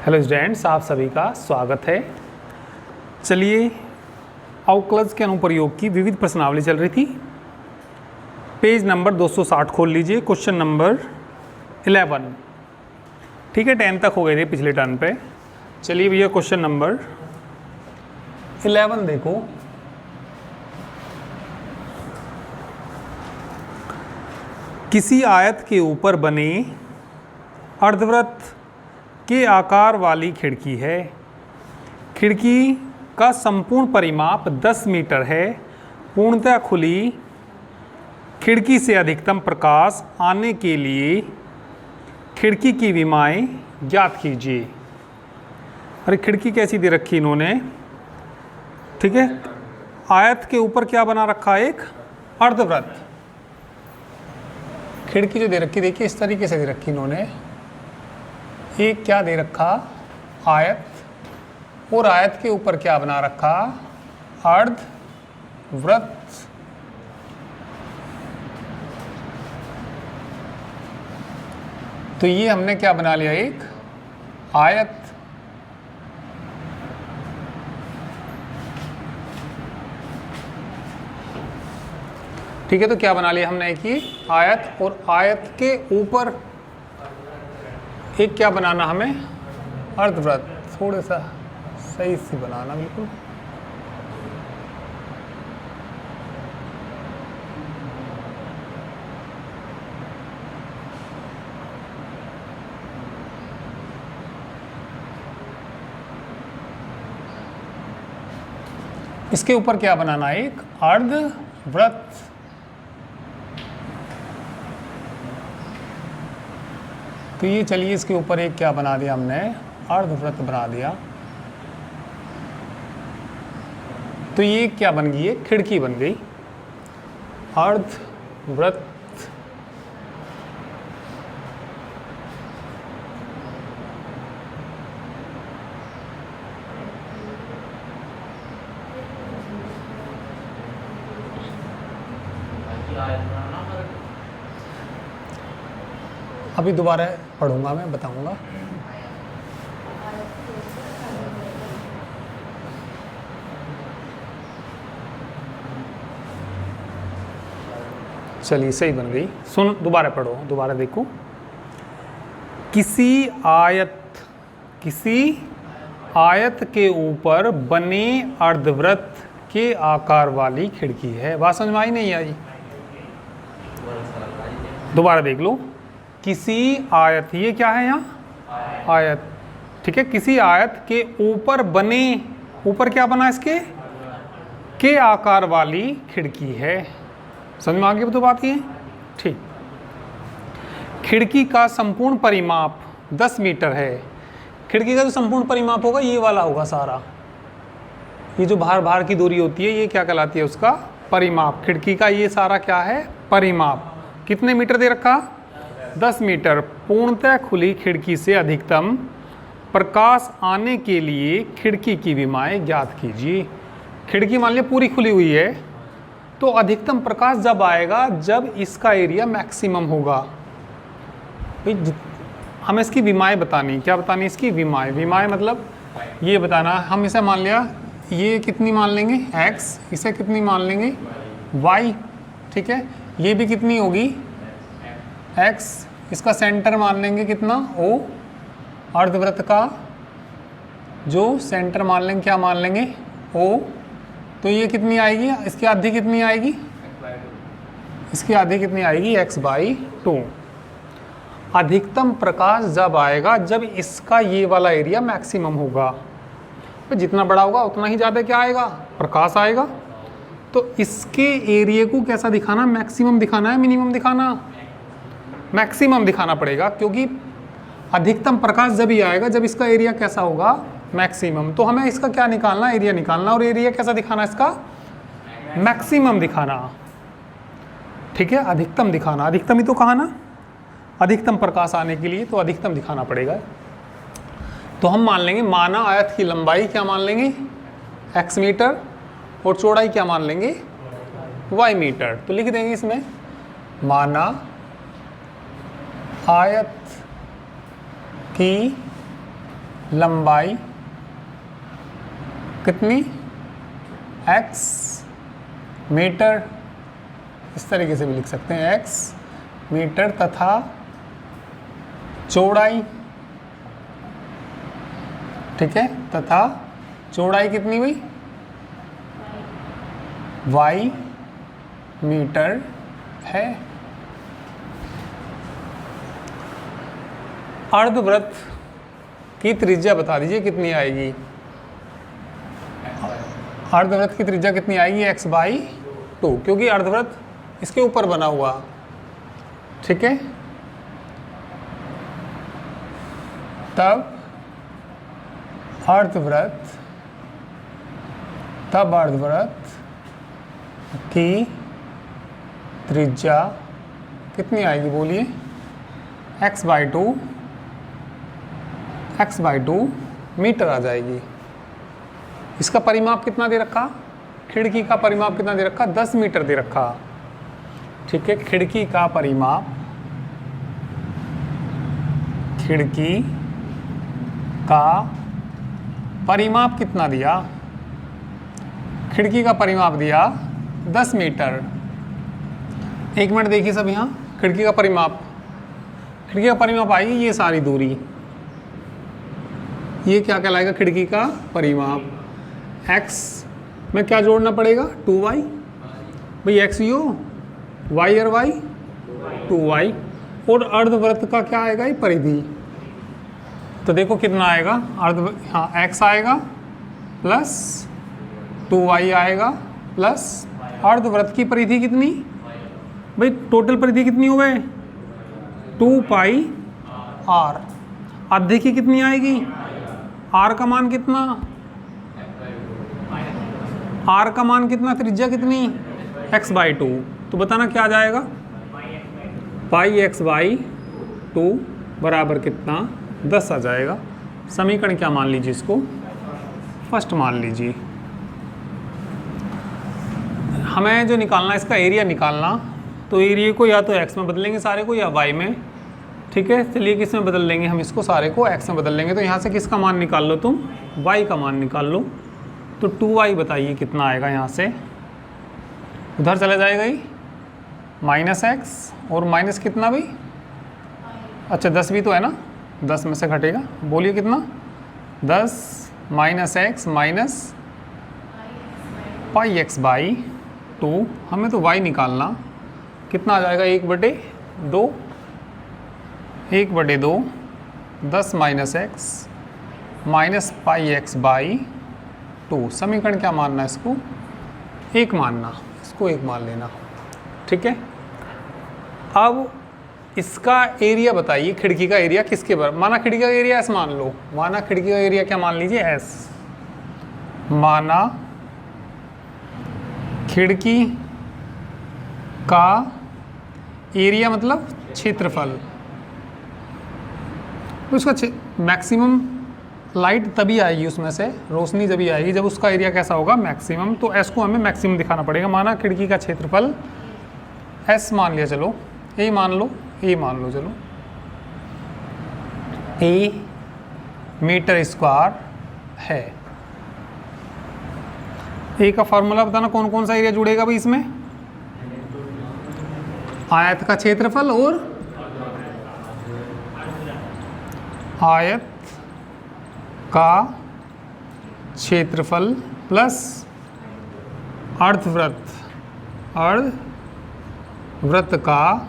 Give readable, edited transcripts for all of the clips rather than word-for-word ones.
Hello students, आप सभी का स्वागत है। चलिए, अवकलज के अनुप्रयोग की विविध प्रश्नावली चल रही थी। पेज नंबर 260 खोल लीजिए, क्वेश्चन नंबर 11। ठीक है, 10 तक हो गए थे पिछले टर्न पे। चलिए भैया, क्वेश्चन नंबर 11 देखो। किसी आयत के ऊपर बने अर्धवृत्त के आकार वाली खिड़की है। खिड़की का संपूर्ण परिमाप 10 मीटर है। पूर्णतः खुली खिड़की से अधिकतम प्रकाश आने के लिए खिड़की की विमाएं ज्ञात कीजिए। अरे खिड़की कैसी दे रखी इन्होंने, ठीक है। आयत के ऊपर क्या बना रखा है, एक अर्धवृत्त। खिड़की जो दे रखी, देखिए इस तरीके से दे रखी इन्होंने। एक क्या दे रखा, आयत, और आयत के ऊपर क्या बना रखा, अर्धवृत्त। तो ये हमने क्या बना लिया, एक आयत। ठीक है, तो क्या बना लिया हमने, एक ही आयत, और आयत के ऊपर एक क्या बनाना हमें, अर्धवृत्त। थोड़ा सा सही से बनाना, बिल्कुल। इसके ऊपर क्या बनाना है, एक अर्धवृत्त। तो ये चलिए, इसके ऊपर एक क्या बना दिया हमने, अर्धवृत्त बना दिया। तो ये क्या बन गई, एक खिड़की बन गई, अर्धवृत्त। अभी दोबारा पढ़ूंगा, मैं बताऊंगा। चलिए, सही बन गई। सुन, दोबारा पढ़ो, दोबारा देखो। किसी आयत के ऊपर बने अर्धवृत्त के आकार वाली खिड़की है। बात समझ में आई नहीं आई? दोबारा देख लो। किसी आयत, ये क्या है यहाँ, आयत, ठीक है। किसी आयत के ऊपर बने, ऊपर क्या बना इसके, के आकार वाली खिड़की है। समझ में आ गई तो बात ये, ठीक। खिड़की का संपूर्ण परिमाप 10 मीटर है। खिड़की का जो संपूर्ण परिमाप होगा, ये वाला होगा सारा। ये जो बाहर की दूरी होती है, ये क्या कहलाती है, उसका परिमाप। खिड़की का ये सारा क्या है, परिमाप। कितने मीटर दे रखा, 10 मीटर। पूर्णतः खुली खिड़की से अधिकतम प्रकाश आने के लिए खिड़की की विमाएं ज्ञात कीजिए। खिड़की मान लिया पूरी खुली हुई है, तो अधिकतम प्रकाश जब आएगा, जब इसका एरिया मैक्सिमम होगा। हमें इसकी विमाएं बतानी, क्या बतानी, इसकी विमाएं। विमाएं मतलब ये बताना, हम इसे मान लिया, ये कितनी मान लेंगे, x, इसे कितनी मान लेंगे, y, ठीक है। ये भी कितनी होगी, x, इसका सेंटर मान लेंगे कितना, O, अर्धवृत्त का जो सेंटर मान लेंगे, क्या मान लेंगे, O। तो ये कितनी आएगी, इसकी आधी कितनी आएगी, इसकी आधी कितनी आएगी, x/2। अधिकतम प्रकाश जब आएगा, जब इसका ये वाला एरिया मैक्सिमम होगा। तो जितना बड़ा होगा उतना ही ज़्यादा क्या आएगा, प्रकाश आएगा। तो इसके एरिया को कैसा दिखाना, मैक्सिमम दिखाना है, मिनिमम दिखाना, मैक्सिमम दिखाना पड़ेगा, क्योंकि अधिकतम प्रकाश जब ही आएगा जब इसका एरिया कैसा होगा, मैक्सिमम। तो हमें इसका क्या निकालना, एरिया निकालना, और एरिया कैसा दिखाना, इसका मैक्सिमम दिखाना, ठीक है। अधिकतम दिखाना, अधिकतम ही तो कहा ना, अधिकतम प्रकाश आने के लिए तो अधिकतम दिखाना पड़ेगा। तो हम मान लेंगे, माना आयत की लंबाई क्या मान लेंगे, x मीटर, और चौड़ाई क्या मान लेंगे, y मीटर। तो लिख देंगे इसमें, माना आयत की लंबाई कितनी x मीटर, इस तरीके से भी लिख सकते हैं x मीटर, तथा चौड़ाई, ठीक है, तथा चौड़ाई कितनी हुई y मीटर है। अर्धवृत्त की त्रिज्या बता दीजिए कितनी आएगी। अर्धवृत्त की त्रिज्या कितनी आएगी x/2, क्योंकि अर्धवृत्त इसके ऊपर बना हुआ, ठीक है। तब अर्धवृत्त की त्रिज्या कितनी आएगी बोलिए, x/2 मीटर आ जाएगी। इसका परिमाप कितना दे रखा, खिड़की का परिमाप कितना दे रखा, 10 मीटर दे रखा, ठीक है। खिड़की का परिमाप कितना दिया, खिड़की का परिमाप दिया 10 मीटर। एक मिनट देखिए सब, यहाँ खिड़की का परिमाप आएगी ये सारी दूरी, ये क्या कहलाएगा, खिड़की का परिमाप। x में क्या जोड़ना पड़ेगा, 2y, भाई x यो y और y 2y, और अर्धवृत्त का क्या आएगा, ये परिधि। तो देखो कितना आएगा, x आएगा प्लस 2y आएगा प्लस अर्धवृत्त की परिधि कितनी, भाई टोटल परिधि कितनी हो गए 2πr। आधे की कितनी आएगी, r का मान कितना, त्रिज्या कितनी x/2। तो बताना क्या आ जाएगा, πx/2 बराबर कितना, 10 आ जाएगा। समीकरण क्या मान लीजिए, इसको फर्स्ट मान लीजिए। हमें जो निकालना, इसका एरिया निकालना, तो एरिया को या तो x में बदलेंगे सारे को, या y में, ठीक है। चलिए किस में बदल लेंगे, हम इसको सारे को x में बदल लेंगे। तो यहाँ से किसका मान निकाल लो तुम, y का मान निकाल लो। तो 2y बताइए कितना आएगा, यहाँ से उधर चला जाएगा ही -x, और माइनस कितना भाई, अच्छा 10 भी तो है ना, 10 में से घटेगा, बोलिए कितना, 10 -x माइनस πx/2। हमें तो y निकालना, कितना आ जाएगा, 1/2, 10 -x माइनस πx/2। समीकरण क्या मानना है, इसको 1 मानना, इसको 1 मान लेना, ठीक है। अब इसका एरिया बताइए, खिड़की का एरिया किसके बराबर, माना खिड़की का एरिया s मान लो, माना खिड़की का एरिया क्या मान लीजिए, s, माना खिड़की का एरिया मतलब क्षेत्रफल। उसका मैक्सिमम लाइट तभी आएगी उसमें से, रोशनी जब आएगी जब उसका एरिया कैसा होगा, मैक्सिमम। तो s को हमें मैक्सिमम दिखाना पड़ेगा। माना खिड़की का क्षेत्रफल s मान लिया, चलो a मान लो, चलो a मीटर स्क्वायर है। a का फॉर्मूला बताना, कौन कौन सा एरिया जुड़ेगा भाई इसमें, आयत का क्षेत्रफल और आयत का क्षेत्रफल प्लस अर्धवृत्त का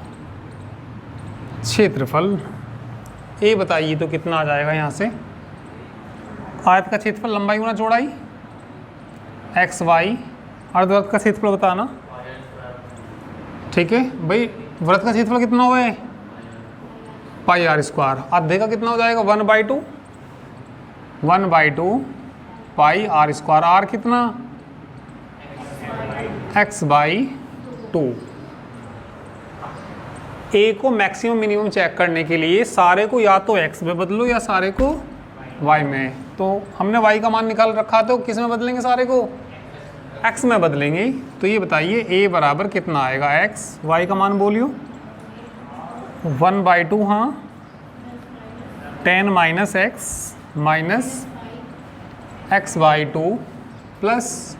क्षेत्रफल। ए बताइए तो कितना आ जाएगा, यहाँ से आयत का क्षेत्रफल लंबाई गुना चौड़ाई xy, अर्धवृत्त का क्षेत्रफल बताना, ठीक है भाई। वृत्त का क्षेत्रफल कितना हुआ है, πr²। आधे का कितना हो जाएगा, 1/2 πr²। r कितना, x/2। ए को मैक्सिमम मिनिमम चेक करने के लिए सारे को या तो x में बदलो या सारे को y में। तो हमने y का मान निकाल रखा, तो किस में बदलेंगे, सारे को x में बदलेंगे। तो ये बताइए a बराबर कितना आएगा, x, y का मान बोलियो 1/2, हाँ 10 - x minus x by 2 plus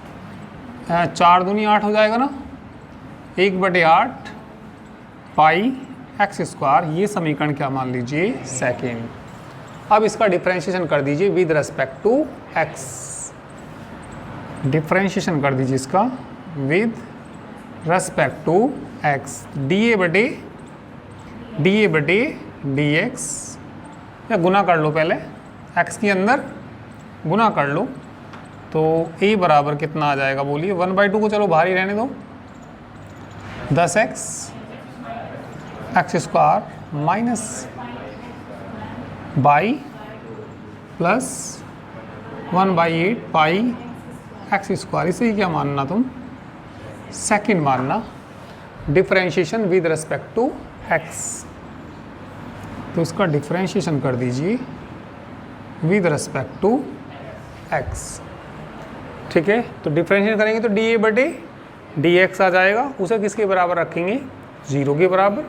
4 दूनी 8 हो जाएगा ना, 1/8 पाई एक्स स्क्वायर। ये समीकरण क्या मान लीजिए, सेकेंड। अब इसका डिफरेंशिएशन कर दीजिए with respect to x. Differentiation कर दीजिए इसका with respect to x. D a बटे डी एक्स, या गुना कर लो पहले, एक्स के अंदर गुना कर लो, तो ए बराबर कितना आ जाएगा बोलिए, 1/2 को चलो बाहर ही रहने दो, 10x x square minus by plus 1/8 pi x square. इसे ही क्या मानना तुम, सेकंड मानना। Differentiation with respect to x, तो इसका डिफरेंशिएशन कर दीजिए विद रिस्पेक्ट टू एक्स। ठीक है, तो डिफरेंशिएशन करेंगे तो डी ए बटे डी एक्स आ जाएगा। उसे किसके बराबर रखेंगे, 0 के बराबर।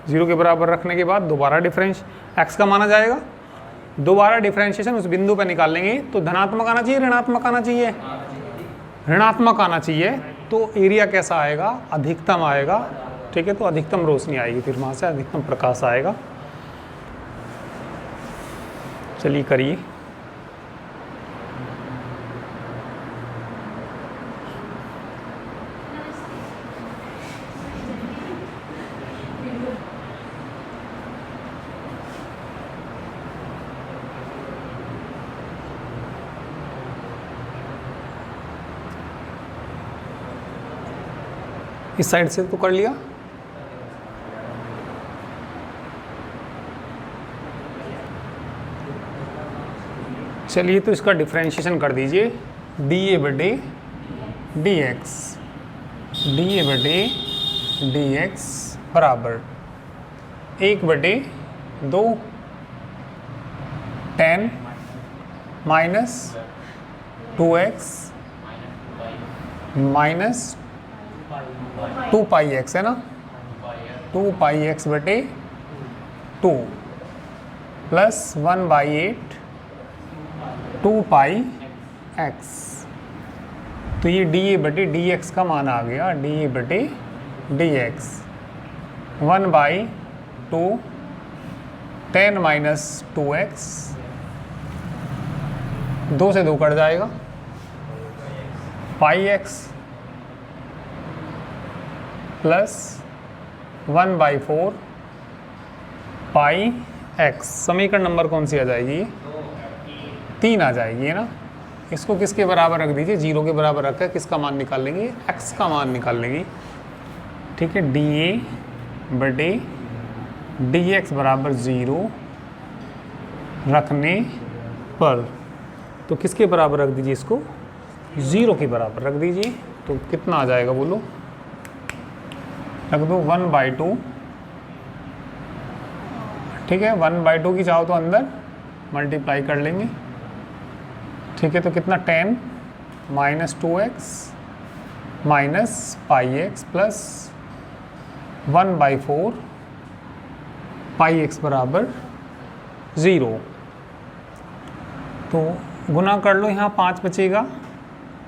0 के बराबर रखने के बाद दोबारा डिफरेंस एक्स का माना जाएगा, दोबारा डिफरेंशिएशन उस बिंदु पर निकाल लेंगे। तो धनात्मक आना चाहिए, ऋणात्मक आना चाहिए, ऋणात्मक आना चाहिए। तो एरिया कैसा आएगा, अधिकतम आएगा। ठीक है, तो अधिकतम रोशनी आएगी, फिर वहाँ से अधिकतम प्रकाश आएगा। चलिए करिए। इस साइड से तो कर लिया। चलिए, तो इसका डिफरेंशिएशन कर दीजिए, डी ए बटे डी एक्स। डी ए बटे डी एक्स बराबर 1/2 10 माइनस 2x माइनस 2 पाई एक्स है ना, 2 पाई एक्स बटे 2 प्लस 1/8 2 पाई एक्स। तो ये डी ए बटे डी एक्स का मान आ गया, डी ए बटे डी एक्स 1/2 10 माइनस 2x, 2 से 2 कट जाएगा, पाई एक्स प्लस 1/4 पाई एक्स। समीकरण नंबर कौन सी आ जाएगी, 3 आ जाएगी, है ना। इसको किसके बराबर रख दीजिए, 0 के बराबर रखकर किसका मान निकाल लेंगे, x का मान निकाल लेंगे। ठीक है, डी ए बटे डी एक्स बराबर 0 रखने पर, तो किसके बराबर रख दीजिए, इसको 0 के बराबर रख दीजिए। तो कितना आ जाएगा बोलो, रख दो 1/2। ठीक है, 1/2 की चाहो तो अंदर मल्टीप्लाई कर लेंगे। ठीक है, तो कितना 10 minus 2x minus pi x plus 1/4 पाई एक्स बराबर 0। तो गुना कर लो, यहाँ 5 बचेगा,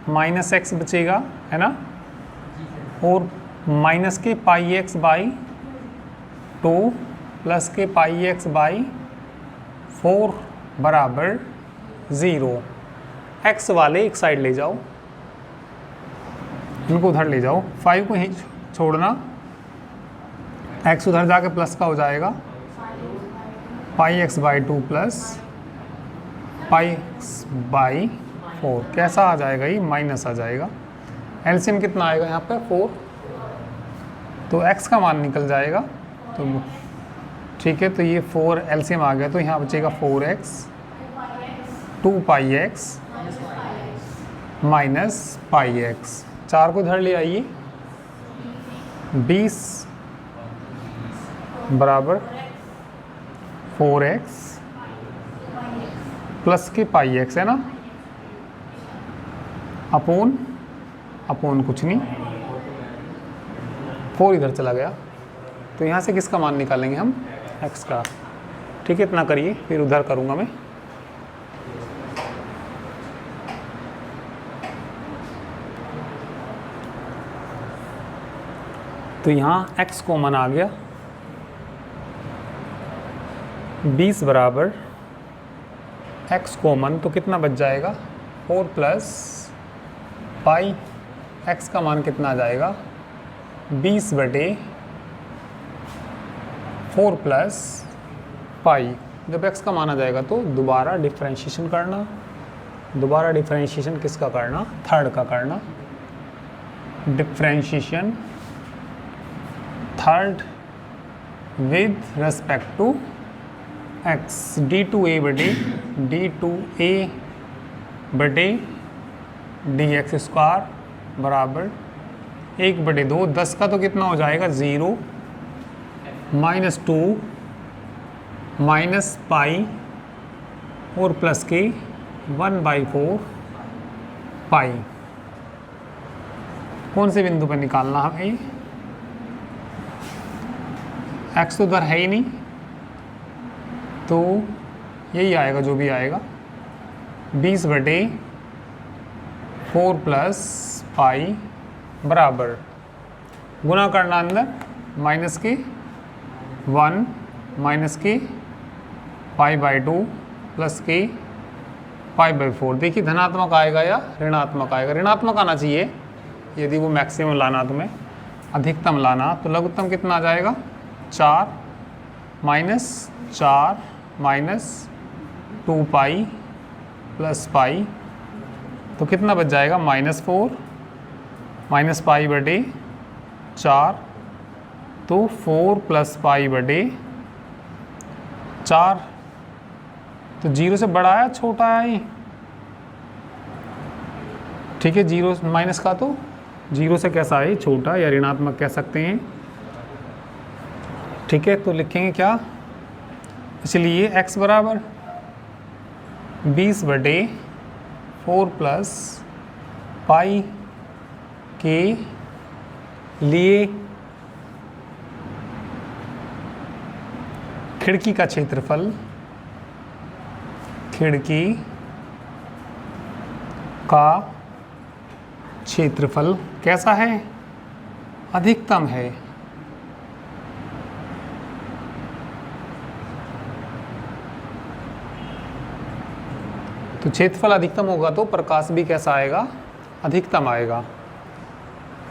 माइनस एक्स बचेगा, है ना, और माइनस के पाई एक्स बाई 2 प्लस के पाई एक्स बाई 4 बराबर 0। एक्स वाले एक साइड ले जाओ, इनको उधर ले जाओ, 5 को ही छोड़ना, एक्स उधर जाके प्लस का हो जाएगा, pi x by 2 plus pi x by 4। कैसा आ जाएगा, ये माइनस आ जाएगा। एलसीएम कितना आएगा यहाँ पे 4, तो x का मान निकल जाएगा। तो ठीक है, तो ये 4 एलसीएम आ गया, तो यहाँ बचेगा 4x 2 पाई एक्स माइनस पाई एक्स। 4 को इधर ले आइए, 20 बराबर 4x प्लस के पाई एक्स, है ना, अपोन कुछ नहीं, 4 इधर चला गया। तो यहाँ से किसका मान निकालेंगे हम, x का। ठीक है, इतना करिए, फिर उधर करूँगा मैं। तो यहाँ x कॉमन आ गया, 20 बराबर x कॉमन, तो कितना बच जाएगा 4 प्लस पाई। x का मान कितना आ जाएगा 20 बटे 4 प्लस पाई। जब x का मान आ जाएगा तो दोबारा डिफरेंशिएशन करना। दोबारा डिफरेंशिएशन किसका करना, थर्ड का करना। Differentiation third with respect to x, d2a बटे dx स्क्वायर बराबर 1/2। 10 का तो कितना हो जाएगा 0, -2 माइनस पाई और प्लस के 1/4 पाई। कौन से बिंदु पर निकालना हमें, x तो उधर है ही नहीं, तो यही आएगा जो भी आएगा 20 बटे 4 प्लस पाई बराबर, गुना करना अंदर माइनस के 1 माइनस के π/2 प्लस के π/4। देखिए धनात्मक आएगा या ऋणात्मक आएगा। ऋणात्मक आना चाहिए यदि वो मैक्सिमम लाना तुम्हें, अधिकतम लाना तो लघुत्तम कितना आ जाएगा 4 माइनस 2 पाई प्लस पाई, तो कितना बच जाएगा -4 माइनस पाई बटे 4, तो 4 प्लस पाई बटे 4। तो 0 से बड़ा है छोटा है, ठीक है। 0 माइनस का तो 0 से कैसा है, छोटा या ऋणात्मक कह सकते हैं, ठीक है। तो लिखेंगे क्या, इसलिए x बराबर 20 बटे 4 प्लस पाई के लिए खिड़की का क्षेत्रफल, खिड़की का क्षेत्रफल कैसा है, अधिकतम है। तो क्षेत्रफल अधिकतम होगा तो प्रकाश भी कैसा आएगा, अधिकतम आएगा।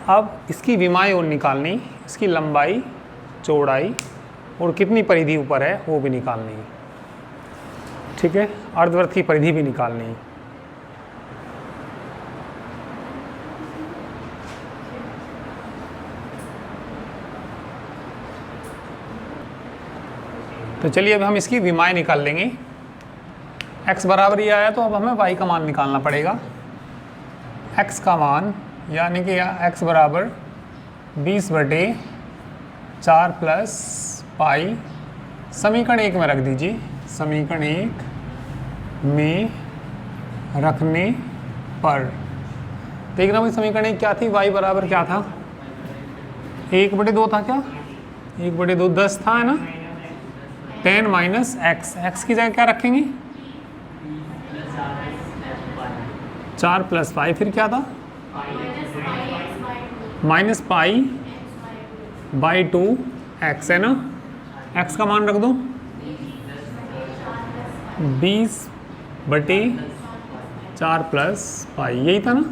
अब इसकी विमाएं और निकालनी, इसकी लंबाई चौड़ाई और कितनी परिधि ऊपर है वो भी निकालनी, ठीक है। अर्धवृत्त की परिधि भी निकालनी। तो चलिए अब हम इसकी विमाएं निकाल लेंगे। x बराबर ये आया तो अब हमें y का मान निकालना पड़ेगा। x का मान यानी कि x बराबर 20 बटे 4 प्लस पाई, समीकरण 1 में रख दीजिए। समीकरण 1 में रखने पर देखना भाई, समीकरण 1 क्या थी, y बराबर क्या था, 1/2 था क्या, 1/2 10 था, है ना। 10 माइनस x, x की जगह क्या रखेंगे 4 प्लस पाई, फिर क्या था माइनस पाई बाई 2 x, है ना। x का मान रख दो 20 बटे 4 प्लस पाई, यही था ना।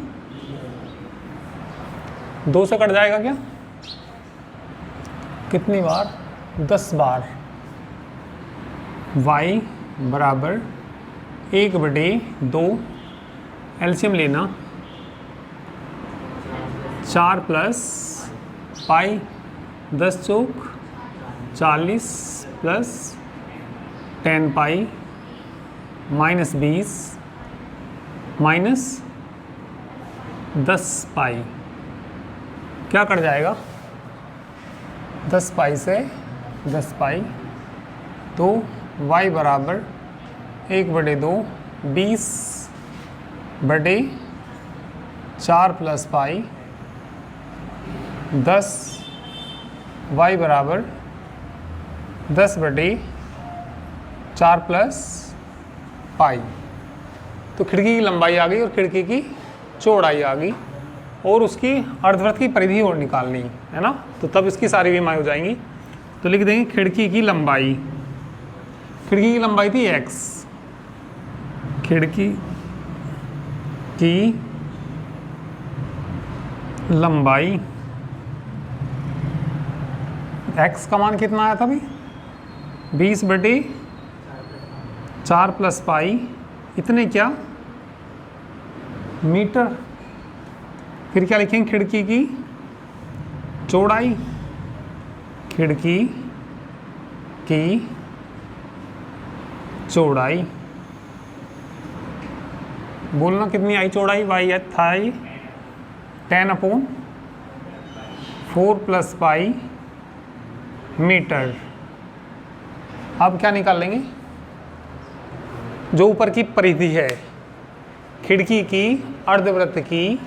2 से कट जाएगा क्या, कितनी बार 10 बार। y बराबर 1/2, एलसीएम लेना 4 प्लस पाई, 10 चौक 40 प्लस 10 पाई माइनस 20 माइनस 10 पाई, क्या कट जाएगा 10 पाई से 10 पाई, तो y बराबर 1/2 20 बटे 4 प्लस पाई 10, y बराबर 10 बटे 4 प्लस पाई। तो खिड़की की लंबाई आ गई और खिड़की की चौड़ाई आ गई। और उसकी अर्धवृत्त की परिधि और निकालनी है ना, तो तब इसकी सारी विमाएँ हो जाएंगी। तो लिख देंगे खिड़की की लंबाई, खिड़की की लंबाई थी x, खिड़की की लंबाई x का मान कितना आया था भाई, 20/4 + पाई, इतने क्या मीटर। फिर क्या लिखेंगे, खिड़की की चौड़ाई, खिड़की की चौड़ाई, बोलना कितनी आई चौड़ाई, वाई थाई 10/4 + पाई मीटर। अब क्या निकाल लेंगे, जो ऊपर की परिधि है, खिड़की की अर्धवृत्त की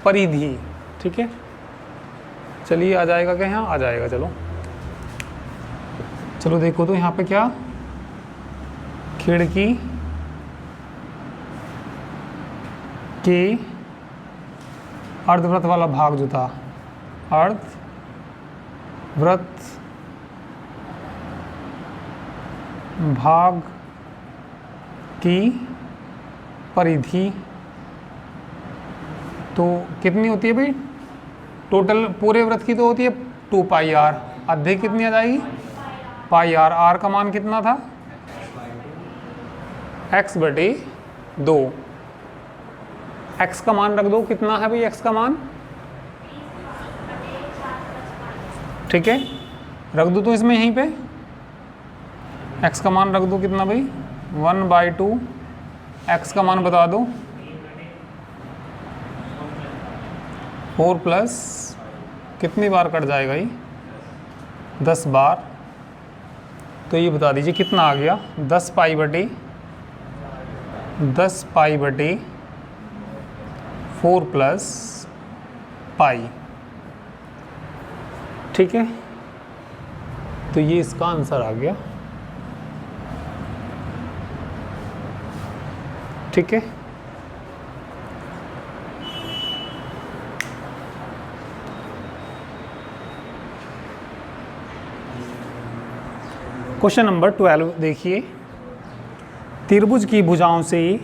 परिधि, ठीक है। चलिए आ जाएगा क्या, यहाँ आ जाएगा। चलो देखो तो यहाँ पे क्या, खिड़की के अर्धवृत्त वाला भाग जो था, अर्धवृत्त भाग की परिधि तो कितनी होती है भाई, टोटल पूरे वृत्त की तो होती है 2πr, आधे कितनी आ जाएगी πr। r का मान कितना था, x/2। x का मान रख दो, कितना है भाई x का मान, ठीक है, रख दो तो इसमें यहीं पे x का मान रख दो, कितना भाई 1/2। x का मान बता दो, 4 प्लस कितनी बार कट जाएगा ये, 10 बार। तो ये बता दीजिए कितना आ गया, 10π/4 + पाई, ठीक है। तो ये इसका आंसर आ गया, ठीक है। क्वेश्चन नंबर 12 देखिए, त्रिभुज की भुजाओं से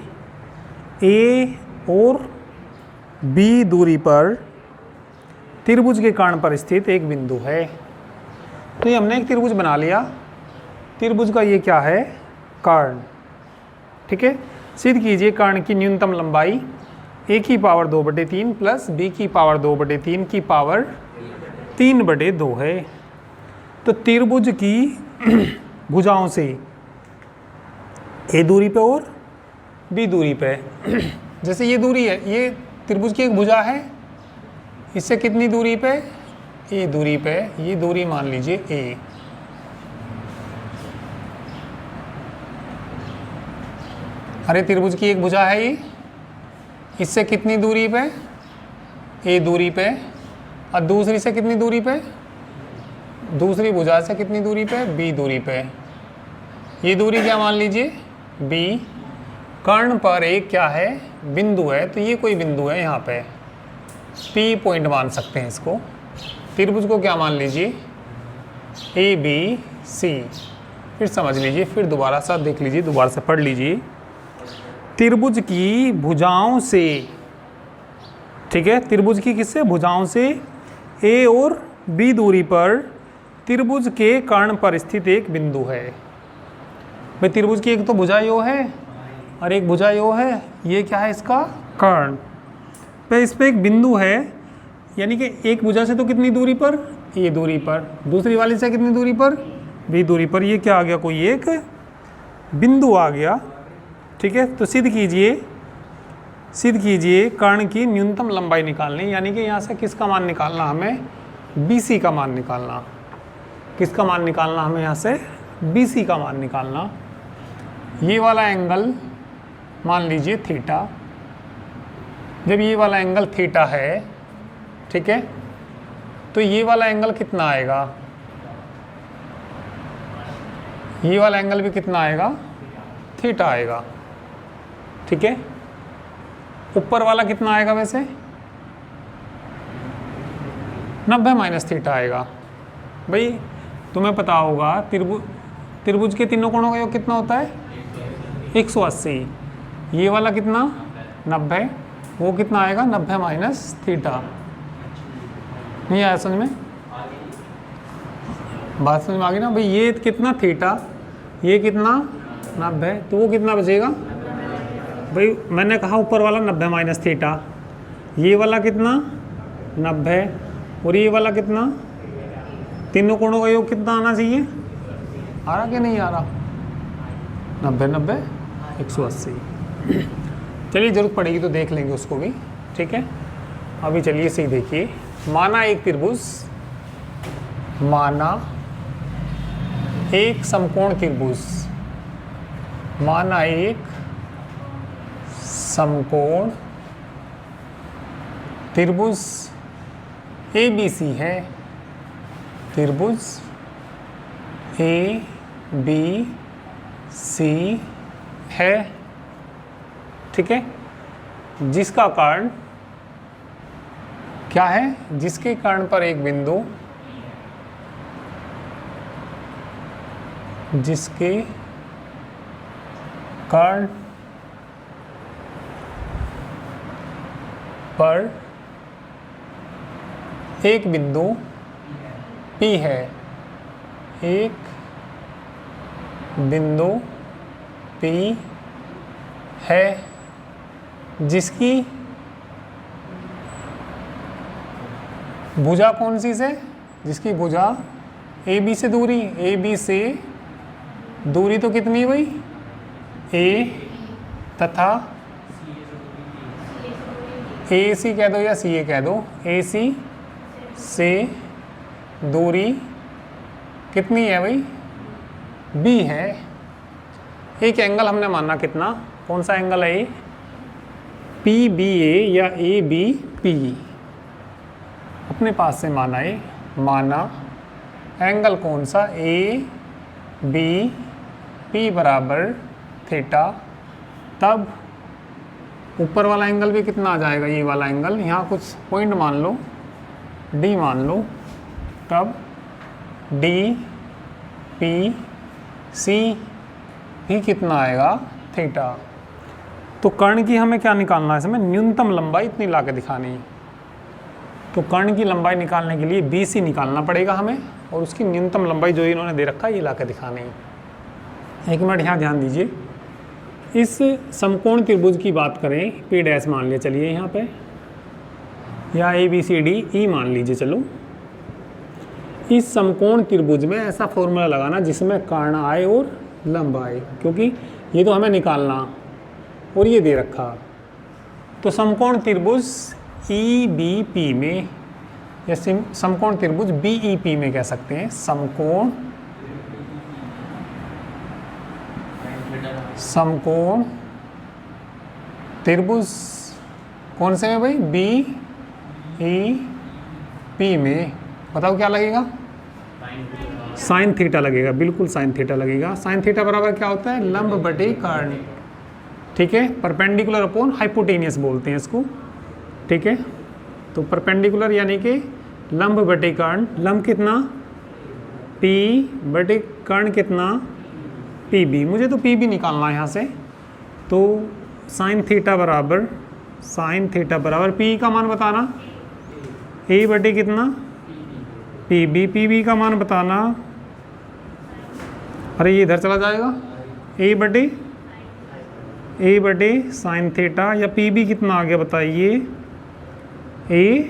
A और B दूरी पर त्रिभुज के कर्ण पर स्थित एक बिंदु है। तो ये हमने एक त्रिभुज बना लिया, त्रिभुज का ये क्या है, कर्ण, ठीक है। सिद्ध कीजिए कर्ण की न्यूनतम लंबाई a⁴ प्लस b⁴ 3/2 है। तो त्रिभुज की भुजाओं से A दूरी पे और B दूरी पे, जैसे ये दूरी है, ये त्रिभुज की एक भुजा है, इससे कितनी दूरी पे, A दूरी पे, ये दूरी मान लीजिए A। अरे त्रिभुज की एक भुजा है ये, इससे कितनी दूरी पे, A दूरी पे, और दूसरी से कितनी दूरी पे, दूसरी भुजा से कितनी दूरी पे, B दूरी पे। ये दूरी क्या मान लीजिए B। कर्ण पर एक क्या है, बिंदु है, तो ये कोई बिंदु है यहाँ पे, P पॉइंट मान सकते हैं इसको। त्रिभुज को क्या मान लीजिए, ABC। फिर समझ लीजिए, फिर दोबारा सा देख लीजिए, दोबारा से पढ़ लीजिए। त्रिभुज की भुजाओं से, ठीक है, त्रिभुज की किससे, भुजाओं से A और B दूरी पर त्रिभुज के कर्ण पर स्थित एक बिंदु है। भाई त्रिभुज की एक तो भुजा यो है और एक भुजा यो है, ये क्या है इसका कर्ण, पे इस पे एक बिंदु है, यानी कि एक भुजा से तो कितनी दूरी पर, A दूरी पर, दूसरी वाली से कितनी दूरी पर, B दूरी पर। ये क्या आ गया, कोई एक बिंदु आ गया, ठीक है। तो सिद्ध कीजिए कर्ण की न्यूनतम लंबाई निकालनी, यानी कि यहाँ से किसका मान निकालना, हमें BC का मान निकालना। किसका मान निकालना, हमें यहाँ से BC का मान निकालना। ये वाला एंगल मान लीजिए थीटा, जब ये वाला एंगल थीटा है, ठीक है, तो ये वाला एंगल कितना आएगा, ये वाला एंगल भी कितना आएगा, थीटा आएगा, ठीक है। ऊपर वाला कितना आएगा वैसे, 90 माइनस थीटा आएगा। भाई तुम्हें पता होगा त्रिभुज के तीनों कोणों का योग कितना होता है 180। ये वाला कितना 90, वो कितना आएगा 90 माइनस थीटा। नहीं आया समझ में? बात समझ में आ गई ना भाई? ये कितना थीटा, ये कितना 90, तो वो कितना बचेगा भाई? मैंने कहा ऊपर वाला 90 माइनस थीटा, ये वाला कितना 90 और ये वाला कितना, तीनों कोणों का योग कितना आना चाहिए? आ रहा कि नहीं आ रहा? 90 90 180। चलिए जरूरत पड़ेगी तो देख लेंगे उसको भी, ठीक है। अभी चलिए सही देखिए, माना एक त्रिभुज, माना एक समकोण त्रिभुज, माना एक समकोण त्रिभुज ABC है, त्रिभुज ABC है, ठीक है, जिसका कर्ण क्या है? जिसके कर्ण पर एक बिंदु, जिसके कर्ण पर एक बिंदु P है, एक बिंदु P है, जिसकी भुजा कौन सी से? जिसकी भुजा AB से दूरी, AB से दूरी तो कितनी हुई A तथा AC कह दो या CA कह दो, AC से दूरी कितनी है भाई? B है। एक एंगल हमने माना कितना, कौन सा एंगल है ये? PBA या ABP, अपने पास से माना है, माना एंगल कौन सा? ABP बराबर थीटा, तब ऊपर वाला एंगल भी कितना आ जाएगा? ये वाला एंगल, यहाँ कुछ पॉइंट मान लो, D मान लो, तब DPC भी कितना आएगा? थीटा। तो कर्ण की हमें क्या निकालना है इसमें? न्यूनतम लंबाई इतनी ला के दिखानी है। तो कर्ण की लंबाई निकालने के लिए BC निकालना पड़ेगा हमें, और उसकी न्यूनतम लंबाई जो इन्होंने दे रखा है ये ला के दिखानी है। एक मिनट यहाँ ध्यान दीजिए, इस समकोण त्रिभुज की बात करें, P डैश मान लिया चलिए यहाँ पे, या ABCDE मान लीजिए। चलो इस समकोण त्रिभुज में ऐसा फॉर्मूला लगाना जिसमें कर्ण आए और लंब आए, क्योंकि ये तो हमें निकालना और ये दे रखा। तो समकोण त्रिभुज EBP में या समकोण त्रिभुज BEP में कह सकते हैं, समकोण त्रिभुज कौन से में भाई? BEP में बताओ क्या लगेगा? साइन थीटा लगेगा, बिल्कुल साइन थीटा लगेगा। साइन थीटा बराबर क्या होता है? लंब बटे कर्ण, ठीक है, परपेंडिकुलर अपॉन हाइपोटेनियस बोलते हैं इसको, ठीक है। तो परपेंडिकुलर यानी कि लंब बटे कर्ण, लंब कितना? P बटे कर्ण कितना? PB। मुझे तो PB निकालना है यहाँ से, तो साइन थीटा बराबर P का मान बताना, A बटे कितना? PB का मान बताना। अरे ये इधर चला जाएगा, A बटे साइन थीटा, या PB कितना आ गया बताइए? A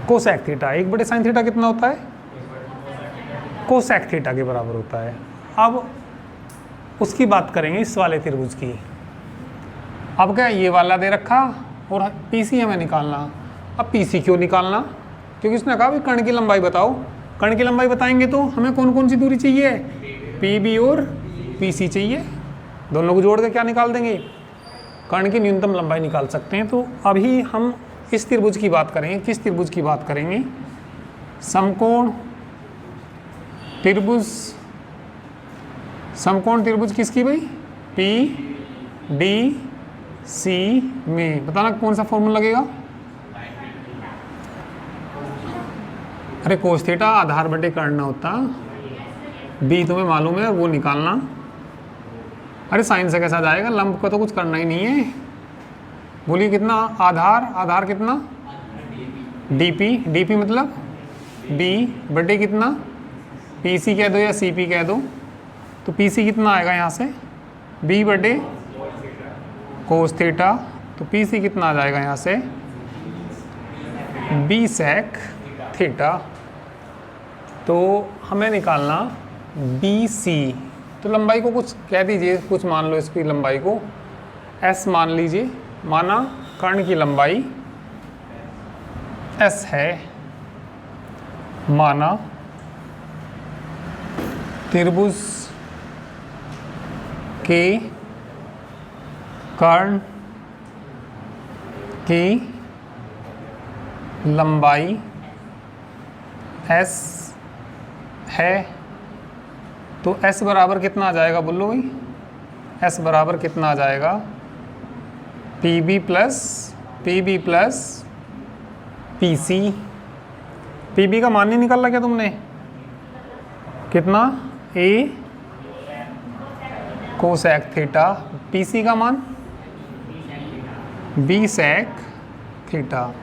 cosec theta. 1 बटे साइन थीटा कितना होता है? कोसेक थीटा के बराबर होता है। अब उसकी बात करेंगे इस वाले त्रिभुज की। अब क्या ये वाला दे रखा और PC हमें निकालना। अब PC क्यों निकालना? क्योंकि उसने कहा भी कर्ण की लंबाई बताओ। कर्ण की लंबाई बताएंगे तो हमें कौन कौन सी दूरी चाहिए? PB और PC चाहिए। दोनों को जोड़ के क्या निकाल देंगे? कर्ण की न्यूनतम लंबाई निकाल सकते हैं। तो अभी हम इस त्रिभुज की बात करेंगे। किस त्रिभुज की बात करेंगे? समकोण त्रिभुज। समकोण त्रिभुज किसकी भाई? PDC में। बताना कौन सा फॉर्मूला लगेगा? अरे कोस थीटा आधार बटे करना होता, बी तुम्हें मालूम है वो निकालना। अरे साइन से कैसा जाएगा, लंब का तो कुछ करना ही नहीं है। बोलिए कितना आधार, आधार कितना डीपी, डीपी मतलब बी बटे कितना पीसी कह दो या सीपी कह दो, तो पीसी कितना आएगा यहाँ से बी बटे कोस थीटा, तो पीसी कितना आ जाएगा यहाँ से बी सेक थीटा। तो हमें निकालना बी सी, तो लंबाई को कुछ कह दीजिए, कुछ मान लो इसकी लंबाई को एस मान लीजिए, माना कर्ण की लंबाई एस है, माना त्रिभुज के कर्ण की लंबाई एस है, तो एस बराबर कितना आ जाएगा बोलो भाई, एस बराबर कितना आ जाएगा P B plus P C. P B का मान नहीं निकाला क्या तुमने, कितना a cosec theta, P C का मान बी सेक थीटा।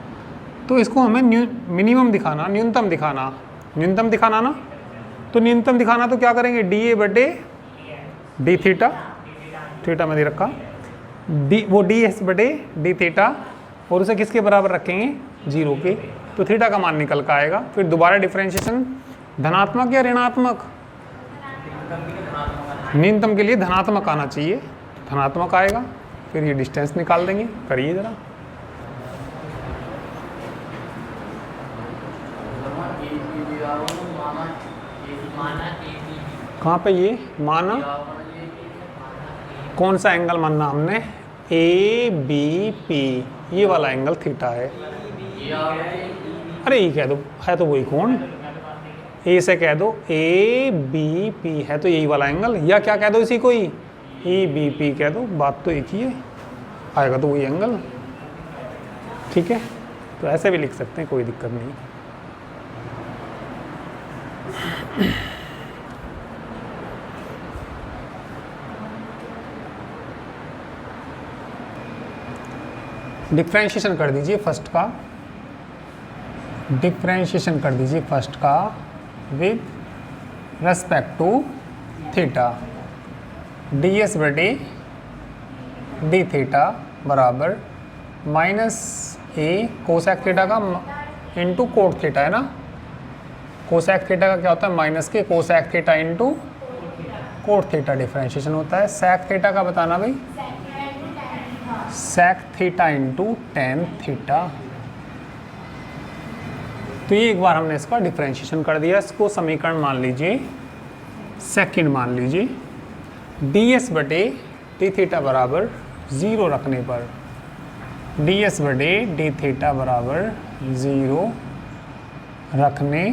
तो इसको हमें मिनिमम दिखाना, न्यूनतम दिखाना, न्यूनतम दिखाना ना, तो न्यूनतम दिखाना तो क्या करेंगे डी ए बटे डी थीटा, थीटा में दे रखा डी, वो डी एस बटे डी थीटा, और उसे किसके बराबर रखेंगे 0 के, तो थीटा का मान निकल कर आएगा। फिर दोबारा डिफरेंशिएशन धनात्मक या ऋणात्मक, न्यूनतम के लिए धनात्मक आना चाहिए, धनात्मक आएगा, फिर ये डिस्टेंस निकाल देंगे। करिए जरा, कहाँ पे ये माना, कौन सा एंगल मानना हमने, ए बी पी, ये वाला एंगल थीटा है। अरे ये कह दो, है तो वही कोण, ए से कह दो ए बी पी है तो यही वाला एंगल, या क्या कह दो इसी को ही ए बी पी कह दो, बात तो एक ही है, आएगा तो वही एंगल। ठीक है, तो ऐसे भी लिख सकते हैं, कोई दिक्कत नहीं। डिफ्रेंशिएशन कर दीजिए फर्स्ट का, डिफ्रेंशिएशन कर दीजिए फर्स्ट का with respect to theta, d s बटे डी थीटा बराबर माइनस ए कोसेक थीटा का इंटू कोट थीटा है ना, कोसेक थीटा का क्या होता है माइनस के cosec theta into cot theta differentiation होता है। सेक थीटा का बताना भाई, sec theta into tan theta. तो ये एक बार हमने इसका डिफरेंशिएशन कर दिया, इसको समीकरण मान लीजिए सेकंड मान लीजिए, डी एस बटे डी थीटा बराबर 0 रखने पर, डी एस बटे डी थीटा बराबर 0 रखने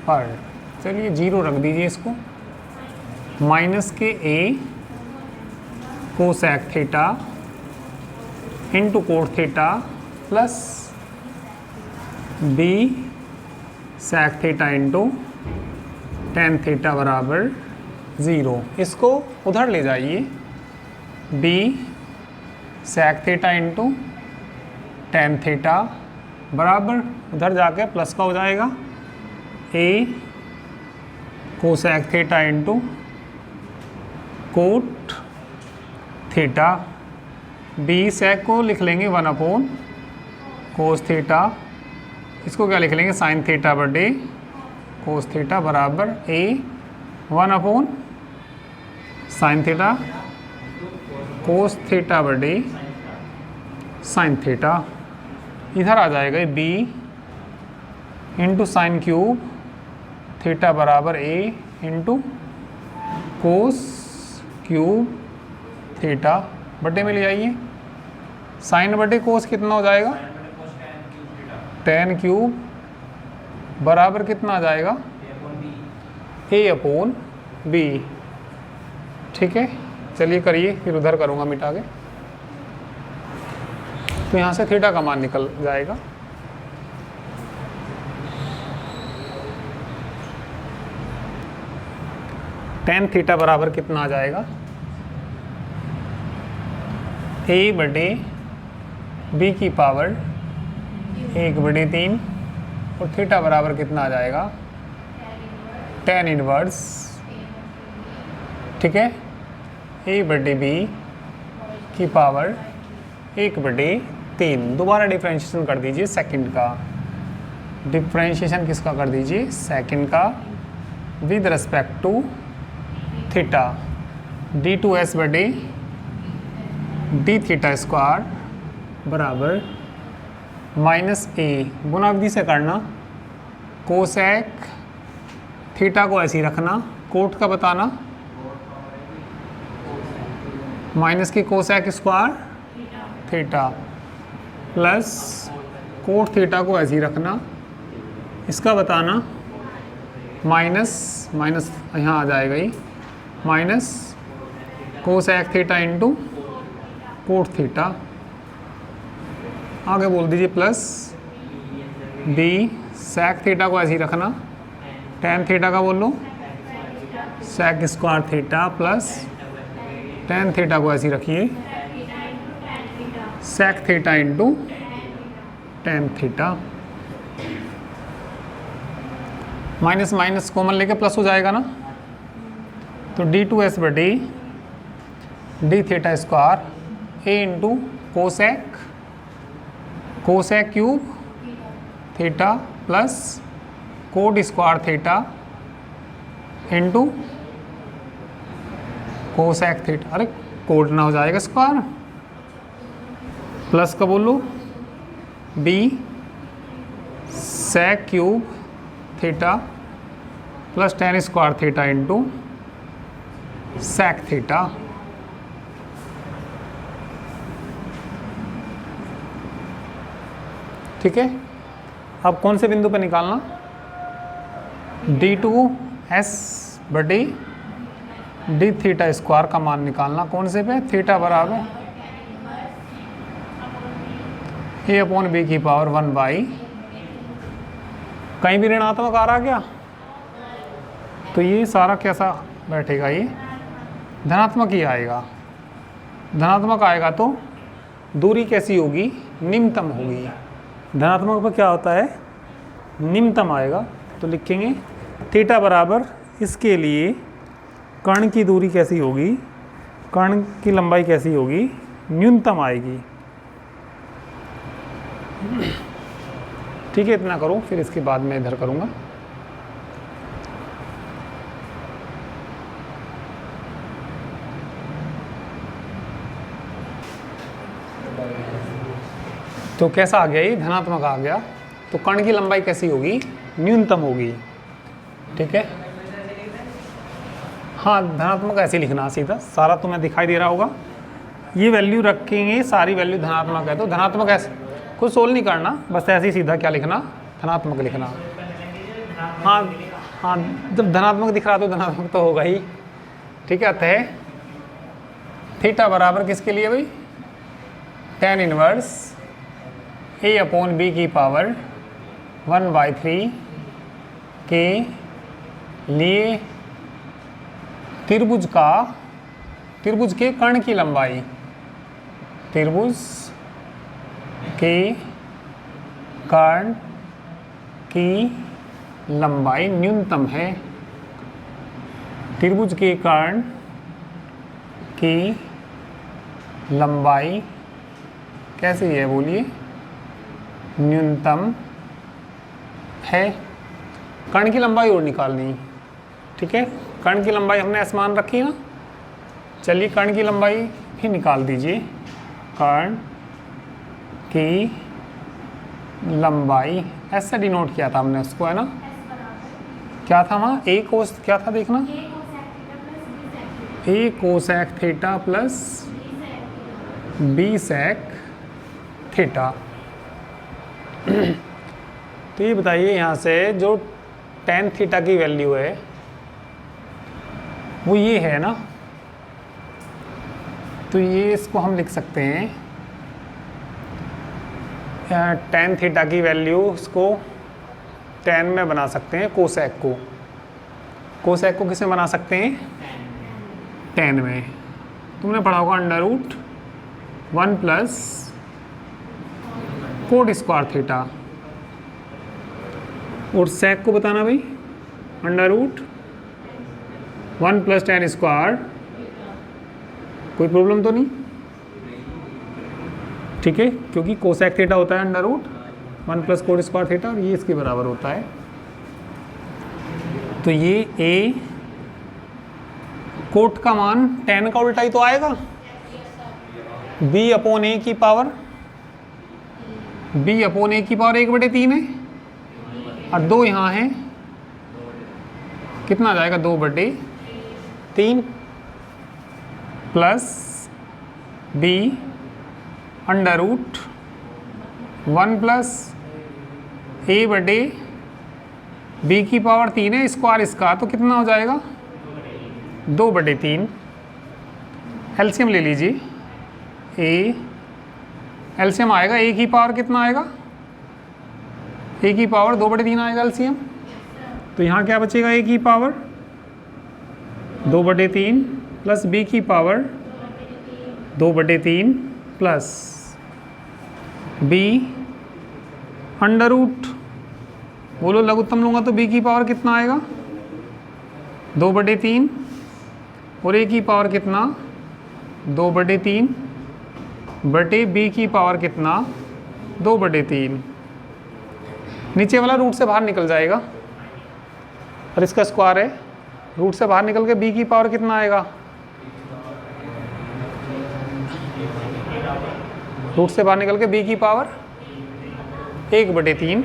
पर, चलिए 0 रख दीजिए इसको, माइनस के A cosec theta into cot theta plus B sec theta into tan theta बराबर 0। इसको उधर ले जाइए, B sec theta into tan theta बराबर, उधर जाके प्लस का हो जाएगा A cosec theta into cot theta, B sec को लिख लेंगे 1 अपॉन कोस थीटा, इसको क्या लिख लेंगे साइन थीटा बटे कोस थीटा बराबर a 1 upon sine theta cos theta बटे साइन थीटा, इधर आ जाएगा b into sine cube theta बराबर a into cos cube theta, बटे में ले आइए, साइन बटे कोस कितना हो जाएगा टेन क्यूब बराबर कितना आ जाएगा ए अपॉन बी। ठीक है, चलिए करिए, फिर उधर करूँगा मिटा के, तो यहाँ से थीटा का मान निकल जाएगा। टेन थीटा बराबर कितना आ जाएगा, a/b² 1/3 और थीटा बराबर कितना आ जाएगा, tan इनवर्स, ठीक है, a/b² 1/3। दोबारा डिफ्रेंशिएशन कर दीजिए सेकंड का, डिफ्रेंशिएशन किसका कर दीजिए, सेकंड का, with respect to theta, d2s/d² बराबर -a, गुणाविधि से करना, कोसेक थीटा को ऐसे ही रखना, कोट का बताना, माइनस की cosec square theta plus cot theta को ऐसे ही रखना, इसका बताना, माइनस यहाँ आ जाएगा ही, minus cosec theta into cot theta, आगे बोल दीजिए प्लस बी सेक थीटा को ऐसे ही रखना, टेन थीटा का बोल लो, sec square theta plus tan theta को ऐसे ही रखिए, sec theta into tan theta, minus minus common लेके प्लस हो जाएगा ना, तो d2s/d² a into cosec cube theta plus cot square theta into cosec theta, अरे कोट ना हो जाएगा स्क्वायर, प्लस का बोलो B sec cube theta plus tan square theta into sec theta, ठीक है। अब कौन से बिंदु पर निकालना, d2s/d² का मान निकालना, कौन से पे, थीटा बराबर a/b⁴ कहीं भी ऋणात्मक आ रहा क्या, तो ये सारा कैसा बैठेगा, ये धनात्मक ही आएगा, धनात्मक आएगा तो दूरी कैसी होगी, निम्नतम होगी, धनात्मक पर क्या होता है, निम्नतम आएगा, तो लिखेंगे थीटा बराबर, इसके लिए कर्ण की दूरी कैसी होगी, कर्ण की लंबाई कैसी होगी, न्यूनतम आएगी, ठीक है। इतना करूँ, फिर इसके बाद मैं इधर करूँगा। तो कैसा आ गया, ये धनात्मक आ गया, तो कर्ण की लंबाई कैसी होगी, न्यूनतम होगी, ठीक है। हाँ, धनात्मक ऐसे लिखना सीधा, सारा तुम्हें दिखाई दे रहा होगा, ये वैल्यू रखेंगे, सारी वैल्यू धनात्मक है, तो धनात्मक ऐसे कुछ सोल्व नहीं करना, बस ऐसे ही सीधा क्या लिखना, धनात्मक लिखना। हाँ हाँ, जब धनात्मक दिख रहा तो धनात्मक तो होगा ही, ठीक है। अतः थीटा बराबर किसके लिए भाई, tan इनवर्स a/b⁴ 1/3 के लिए त्रिभुज के कर्ण की लंबाई, त्रिभुज के कर्ण की लंबाई न्यूनतम है, त्रिभुज के कर्ण की लंबाई कैसी है बोलिए, न्यूनतम है। कर्ण की लंबाई और निकालनी, ठीक है, कर्ण की लंबाई हमने असमान रखी ना, चलिए कर्ण की लंबाई भी निकाल दीजिए, कर्ण की लंबाई ऐसे डिनोट किया था हमने उसको, है ना, क्या था वहाँ, a कोस क्या था देखना, a cosec theta plus b sec theta. तो ये बताइए यहाँ से जो tan थीटा की वैल्यू है वो ये है ना, तो ये इसको हम लिख सकते हैं tan थीटा की वैल्यू, इसको tan में बना सकते हैं कोसेक को, कोसेक को किसमें बना सकते हैं? tan में। तुमने पढ़ा होगा under root 1 plus cot square theta, और सेक को बताना भाई under root 1 plus tan square. कोई प्रॉब्लम तो नहीं? ठीक है, क्योंकि कोसेक थीटा होता है under root 1 plus cot square theta, और ये इसके बराबर होता है। तो ये a कोट का मान tan का उल्टा ही तो आएगा, b अपॉन a की पावर, b अपॉन a की पावर 1/3 है, और 2 यहाँ है, कितना आ जाएगा 2/3 plus b under root 1 plus a/b की पावर 3 है, स्क्वायर इसका, तो कितना हो जाएगा 2/3। एलसीएम ले लीजिए, a एलसीएम आएगा a की पावर कितना आएगा, a की पावर 2/3 आएगा एलसीएम। तो यहाँ क्या बचेगा, a की पावर 2/3 प्लस b की power 2/3 plus b under root, बोलो लघुत्तम लूँगा तो b की पावर कितना आएगा 2/3, और a की पावर कितना 2/3 बटे b की पावर कितना 2/3। नीचे वाला रूट से बाहर निकल जाएगा, और इसका स्क्वायर है, रूट से बाहर निकल के b की पावर कितना आएगा, रूट से बाहर निकल के b की पावर 1/3।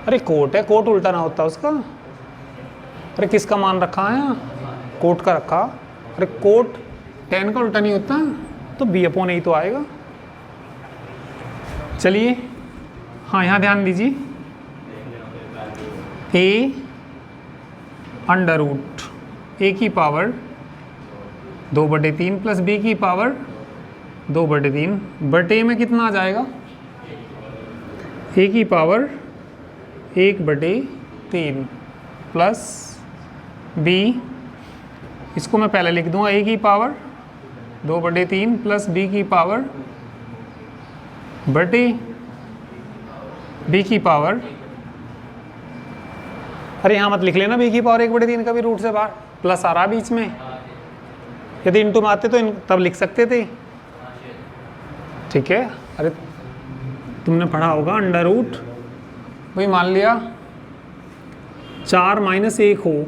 अरे कोट है, कोट उल्टा ना होता उसका। अरे किसका मान रखा है यहाँ, कोट का रखा। अरे कोट tan का उल्टा नहीं होता, तो b अपॉन a तो आएगा। चलिए हाँ, यहाँ ध्यान दीजिए, a अंडर रूट a की पावर 2/3 प्लस b की पावर 2/3 बटे में कितना आ जाएगा, a की पावर 1/3 प्लस b, इसको मैं पहले लिख दूंगा, a की पावर 2/3 प्लस b की पावर बटे b की पावर, अरे यहाँ मत लिख लेना b की पावर 1/3 का भी रूट से बाहर प्लस आ रहा बीच में, यदि इनटू में आते तो तब लिख सकते थे। ठीक है, अरे तुमने पढ़ा होगा अंडर रूट, वही मान लिया 4 - 1 हो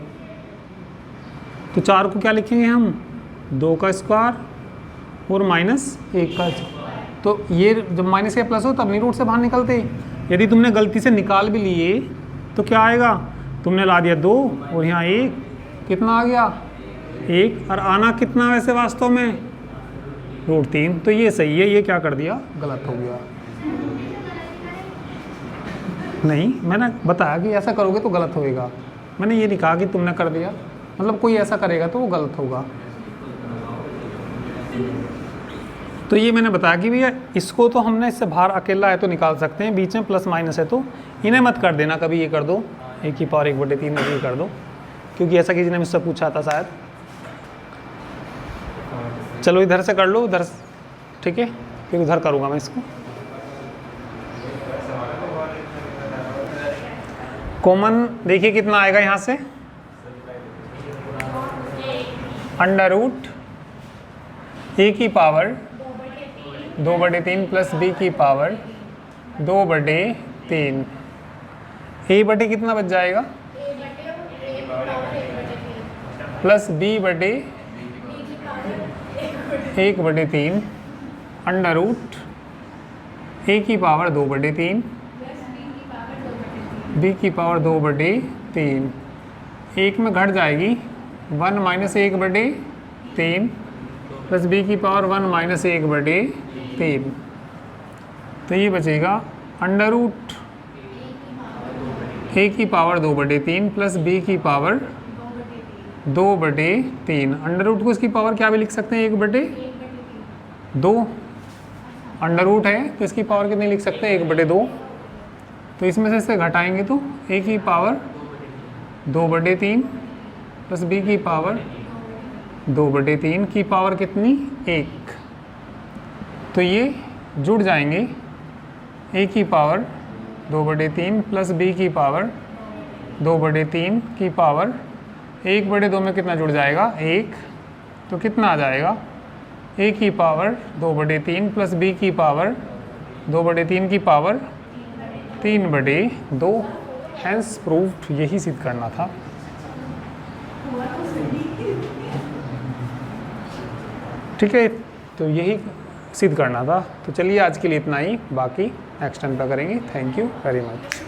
तो 4 को क्या लिखेंगे हम, 2 का स्क्वायर और -1 का, तो ये जब माइनस या प्लस हो तब नहीं रूट से बाहर निकलते। यदि तुमने गलती से निकाल भी लिए तो क्या आएगा, तुमने ला दिया 2 और यहाँ 1, कितना आ गया 1, और आना कितना वैसे वास्तव में √3। तो ये सही है, ये क्या कर दिया, गलत हो गया। नहीं, मैंने बताया कि ऐसा करोगे तो गलत होएगा, मैंने ये नहीं कहा कि तुमने कर दिया, मतलब कोई ऐसा करेगा तो वो गलत होगा। तो ये मैंने बताया कि भैया इसको तो हमने इससे बाहर अकेला है तो निकाल सकते हैं, बीच में प्लस माइनस है तो इन्हें मत कर देना, कभी ये कर दो a की पावर 1/3 ये कर दो, क्योंकि ऐसा किसी ने मुझसे पूछा था शायद। चलो इधर से कर लो, उधर, ठीक है, फिर उधर करूँगा मैं इसको। कॉमन देखिए कितना आएगा यहाँ से, अंडर रूट a की पावर 2/3 प्लस b की पावर 2/3, a बटे कितना बच जाएगा, प्लस b बटे 1/3 अंडर रूट a की पावर 2/3 b की पावर 2/3, 1 में घट जाएगी 1 - 1/3 प्लस b की पावर 1 - 1/3, तो ये बचेगा अंडर रूट a की पावर 2/3 प्लस b की पावर 2/3। अंडर रूट को इसकी पावर क्या भी लिख सकते हैं, 1/2, अंडर रूट है तो इसकी पावर कितनी लिख सकते हैं, 1/2। तो इसमें से इसे घटाएंगे तो a की पावर 2/3 प्लस b की पावर 2/3 की पावर कितनी 1। तो ये जुड़ जाएंगे, a की पावर 2/3 प्लस b की पावर 2/3 की पावर 1/2 में कितना जुड़ जाएगा 1। तो कितना आ जाएगा a की पावर 2/3 प्लस b की पावर 2/3 की पावर 3/2। हैंस प्रूव्ड, यही सिद्ध करना था। ठीक है, तो यही सिद्ध करना था। तो चलिए आज के लिए इतना ही, बाकी नेक्स्ट टाइम पे करेंगे। Thank you very much.